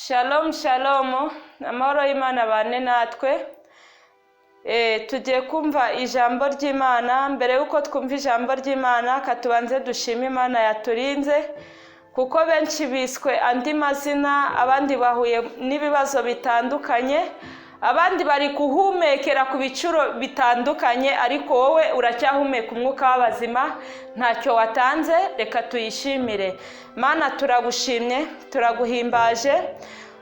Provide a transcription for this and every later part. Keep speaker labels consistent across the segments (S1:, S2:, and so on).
S1: Shalom shalom, amahoro y'Imana bane natwe. Tugiye kumva ijambo ry'Imana. Mbere yuko twumva ijambo ry'Imana, katubanze dushime Imana yaturinze, kuko benshi biswe andi mazina, abandi bahuye n'ibibazo bitandukanye, abandi bari kuhumekera ku bicuro bitandukanye, ariko wowe uracyahumeka umwuka w'abazima, ntacyo watanze. Reka tuyishimire. Mana, turagushimye, turaguhimbaje,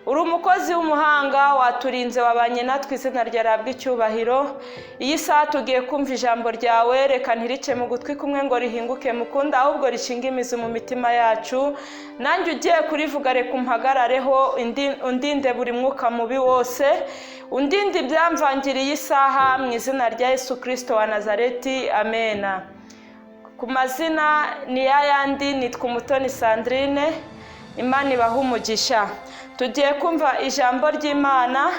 S1: uri umukozi w'umuhanga, waturinze, wabanye natwe, izina ryarabwa icyubahiro. Iyi saha tugiye kumva ijambo ryawe, reka ntirice mu gutwi kumwe ngo rihinguke mukunda, ahubwo rishinga imizi mu mitima yacu. Nanjye ugiye kurivuga, reka umpagarareho, undinde buri mwuka mubi wose, undinde ibyamvangiriye isaha, mu izina rya Yesu Kristo wa Nazareti, amena. Ku mazina ni yayandi, nitwa Umutoni Sandrine. Imana ibahe umugisha. Tugiye kumva ijambo ry'Imana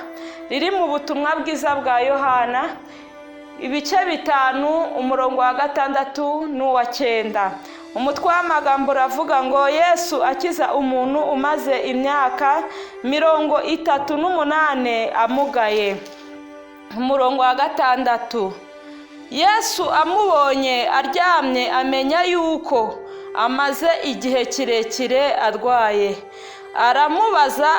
S1: riri mu butumwa bwiza bwa Yohana, ibice 5, umurongo wa 6 n'uwa 9. Umutwe w'amagambo uravuga ngo Yesu akiza umuntu umaze imyaka 38 amugaye. Umurongo wa 6. Yesu amubonye aryamye amenya yuko amaze igihe kirekire arwaye. Aramubaza,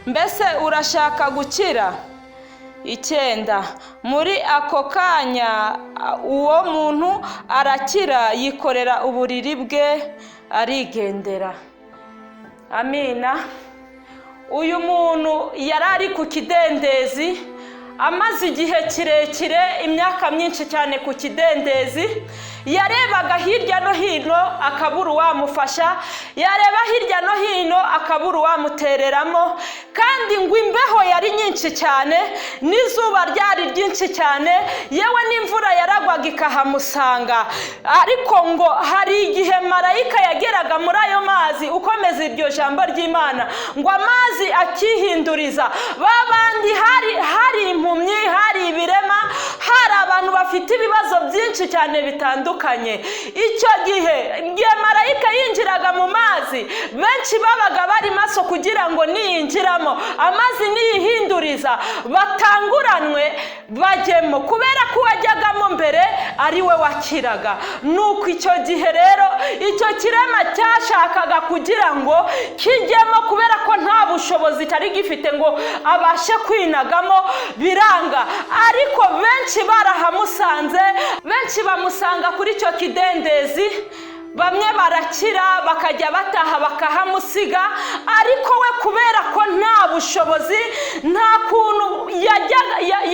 S1: mbese urashaka gukira? 9. Muri ako kanya uwo muntu arakira, yikorera uburiri bwe arigendera. Amina. Uyu muntu yari ari ku kidendezi, amaze igihe kirekire, imyaka myinshi cyane ku kidendezi. Yarebaga hirya no hino akabura uwamufasha, yareba hirya no hino akabura uwamutereramo, kandi ngo imbeho yari nyinshi cyane, n'izuba ryari ryinshi cyane, yewe n'imvura yaragwaga ikahamusanga. Ariko ngo hari igihe marayika yageraga muri ayo mazi, ukomeza iryo jambo ry'Imana, ngo amazi akihinduriza. Babandi hari impumyi, hari ibirema, hari abantu bafite ibibazo byinshi cyane bitandukanye. Icyo gihe marayika yinjiraga mu mazi, benshi babaga bari maso kugira ngo niyinjiramo amazi niyihinduriza batanguranwe bajyemo, kubera ko wajyagamo mbere ari we wakiraga. Nuko icyo gihe rero icyo kirema cyashakaga kugira ngo kijyemo, kubera ko nta bushobozi cyari gifite ngo abashe kwinagamo, biranga. Ariko benshi barahamusanze, benshi bamusanga kuri icyo kidendezi, bamwe barakira bakajya bataha bakahamusiga. Ariko we kubera ko nta bushobozi, nta kuntu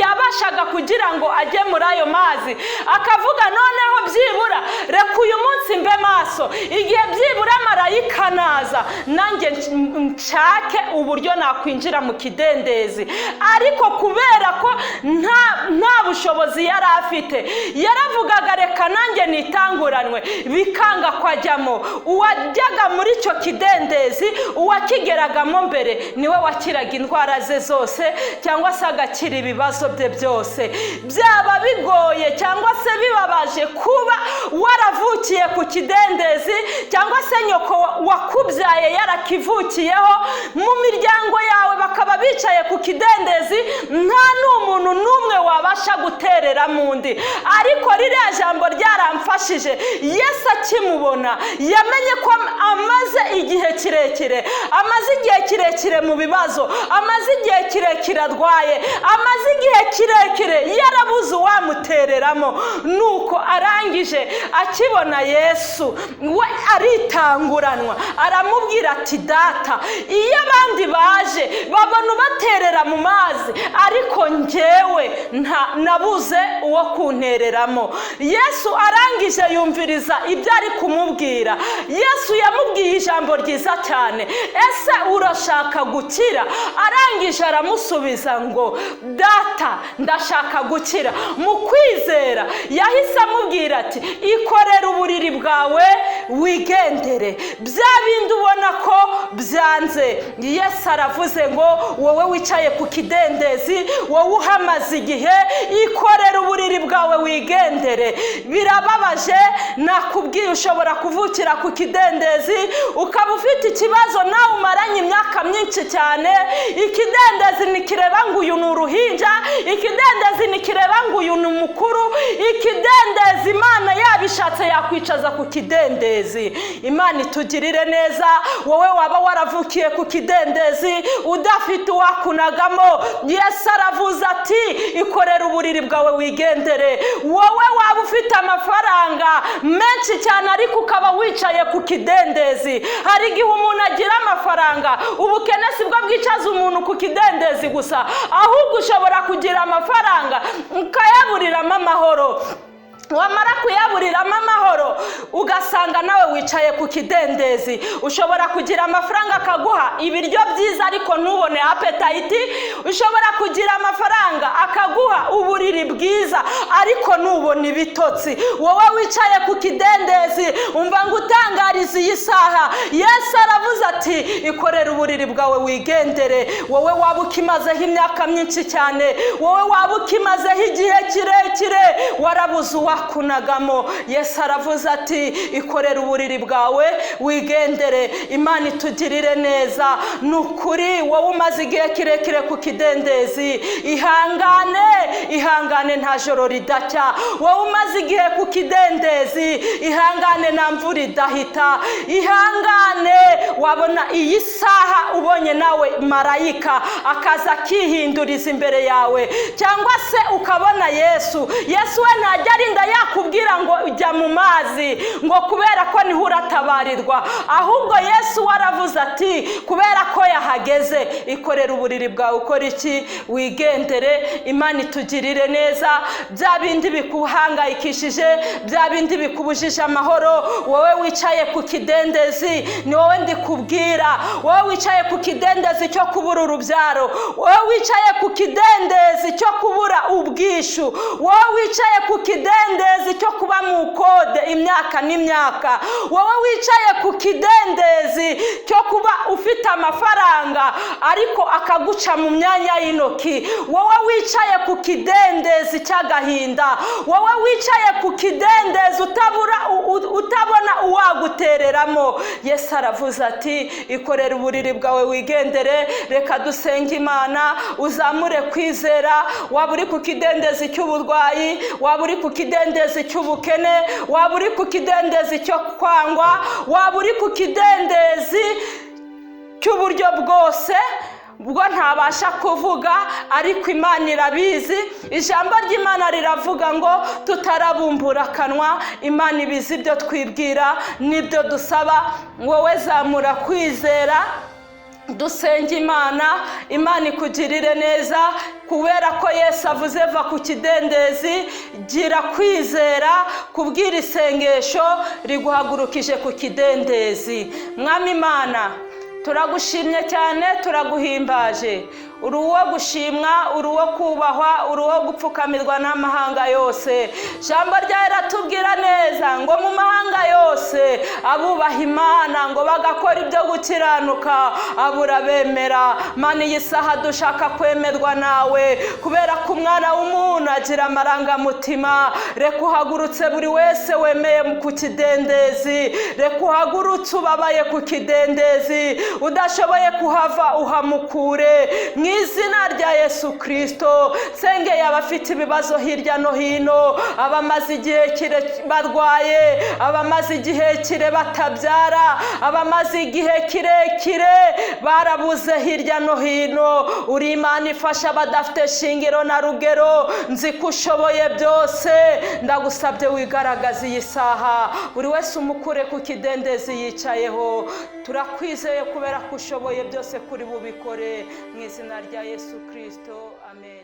S1: yabashaga kugira ngo ajye muri ayo mazi, akavuga noneho byibura reka uyu munsi mbe maso, igihe byibura marayika naza nanjye nshake uburyo nakwinjira mu kidendezi. Ariko kubera ko nta bushobozi yari afite, yaravugaga reka nanjye nitanguranwe, bikanga kwajyamo. Uwajyaga muri icyo kidendezi, uwakigeragamo mbere, niwe wakiraga indwara ze zose, cyangwa se agakira ibibazo bye byose. Byaba bigoye cyangwa se bibabaje kuba waravukiye ku kidendezi, cyangwa se nyoko wakubyaye yarakivukiyeho, mu miryango yawe bakaba bicaye ku kidendezi, nta n'umuntu n'umwe wabasha guterera mu ndi. Ariko ririya jambo ryaramfashije. Yesu akimubona yamenye ko amaze igihe kirekire, mu bibazo, amaze igihe kirekire arwaye, amaze igihe kirekire yarabuze uwamutereramo. Nuko arangije akibona Yesu, we aritanguranwa, aramubwira ati, Data, iyo abandi baje babona ubaterera mu mazi, ariko njyewe nabuze uwo kuntereramo. Yesu arangije yumviriza ibyo ari kumubwira. Yesu yamubwiye ijambo ryiza cyane, ese urashaka gukira? Arangije aramusubiza ngo, Data, ndashaka gukira. gukira. Mu kwizera yahise amubwira ati ikorera uburiri bwawe wigendere. Bya bindi ubona ko byanze, Yesu aravuze ngo wowe wicaye ku kidendezi, wowe uhamaze igihe, ikorera uburiri bwawe wigendere. Birababaje, nakubwiye ushobora kuvukira ku kidendezi ukaba ufite ikibazo nawe umaranye imyaka myinshi cyane. Ikidendezi ntikireba ngo uyu ni uruhinja, ikidendezi ntikireba ngo uyu ni umukuru. Ikidendezi Imana yabishatse yakwicaza ku kidendezi. Imana itugirire neza. Wowe waba waravukiye ku kidendezi udafite uwakunagamo, Yesu aravuze ati ikorera uburiri bwawe wigendere. Wowe waba ufite amafaranga menshi cyane ariko ukaba wicaye ku kidendezi. Hari igihe umuntu agira amafaranga, ubukene si bwo bwicaza umuntu ku kidendezi gusa, ahubwo ushobora kugira amafaranga ukayaburiramo amahoro. Wamara kuyaburiramo amahoro ugasanga nawe wicaye ku kidendezi. Ushobora kugira amafaranga akaguha ibiryo byiza ariko ntubone appetite. Ushobora kugira amafaranga akaguha uburiri bwiza ariko ntubone ibitotsi. Wowe wicaye ku kidendezi umva ngo utangariza iyi saha, Yesu aravuze ati ikorera uburiri bwawe wigendere. Wowe waba ukimazeho imyaka myinshi cyane, wowe waba ukimazeho igihe kirekire warabuze kunagamo, Yesu aravuze ati ikorera uburiri bwawe wigendere. Imana itugirire neza. Nukuri wowe umaze igihe kirekire ku kidendezi, ihangane nta joro ridacya. Wowe umaze igihe ku kidendezi, ihangane nta mvura idahita. Ihangane, wabona iyi saha ubonye nawe marayika akaza akihinduriza imbere yawe, cyangwa se ukabona Yesu we ntajya arinda yakubwira ngo ujya mu mazi ngo kubera ko niho uratabarirwa, ahubwo Yesu waravuze ati kubera ko yahageze ikorera uburiri bwawe ukora iki wigendere. Imana itugirire neza. Bya bindi bikuhangayikishije, bya bindi bikubujije amahoro, wowe wicaye ku kidendezi ni wowe ndikubwira. Wowe wicaye ku kidendezi cyo kubura urubyaro, wowe wicaye ku kidendezi cyo kubura ubwishu, wowe wicaye ku kidendezi cyo kuba mu kode imyaka n'imyaka, wowe wicaye ku kidendezi cyo kuba ufite amafaranga ariko akaguca mu myanya y'intoki, wowe wicaye ku kidendezi cy'agahinda, wowe wicaye ku kidendezi utabona uwagutereramo, Yesu aravuze ati ikorera uburiri bwawe wigendere. Reka dusenge Imana, uzamure kwizera. Waba uri ku kidendezi cy'uburwayi, waba uri ku kidendezi cy'ubukene, waba uri ku kidendezi cyo kwangwa, waba uri ku kidendezi cy'uburyo bwose ubwo ntabasha kuvuga, ariko Imana irabizi. Ijambo ry'Imana riravuga ngo tutarabumbura akanwa, Imana ibizi ibyo twibwira n'ibyo dusaba. Wowe zamura kwizera, dusenge Imana ikugirire neza. Kubera ko Yesu avuze va ku kidendezi, gira kwizera, kubwira isengesho riguhagurukije ku kidendezi. Mwami Imana, turagushimye cyane, turaguhimbaje. Uri uwo gushimwa, uri uwo kubahwa, uri uwo gupfukamirwa n'amahanga yose. Jambo ryawe riratubwira neza ngo mu mahanga yose abubaha Imana ngo bagakora ibyo gukiranuka abura bemera. Mana, iyi saha dushaka kwemerwa nawe, kubera ko umwana w'umuntu agira amarangamutima. Reka uhagurutse buri wese wemeye ku kidendezi, reka uhagurutse ubabaye ku kidendezi, udashoboye kuhava uhamukure mu izina rya Yesu Kristo. Sengeye abafite ibibazo hirya no hino, abamaze igihe kire barwaye, abamaze igihe kire batabyara, abamaze igihe kirekire barabuze hirya no hino. Uri Imana ifasha abadafite shingiro na rugero, nzi ko ushoboye byose. Ndagusabye wigaragaze iyi saha, buri wese umukure ku kidendezi yicayeho. Turakwizeye kubera ko ushoboye byose kuri bubikore mu izina rya Yesu Kristo. Amen.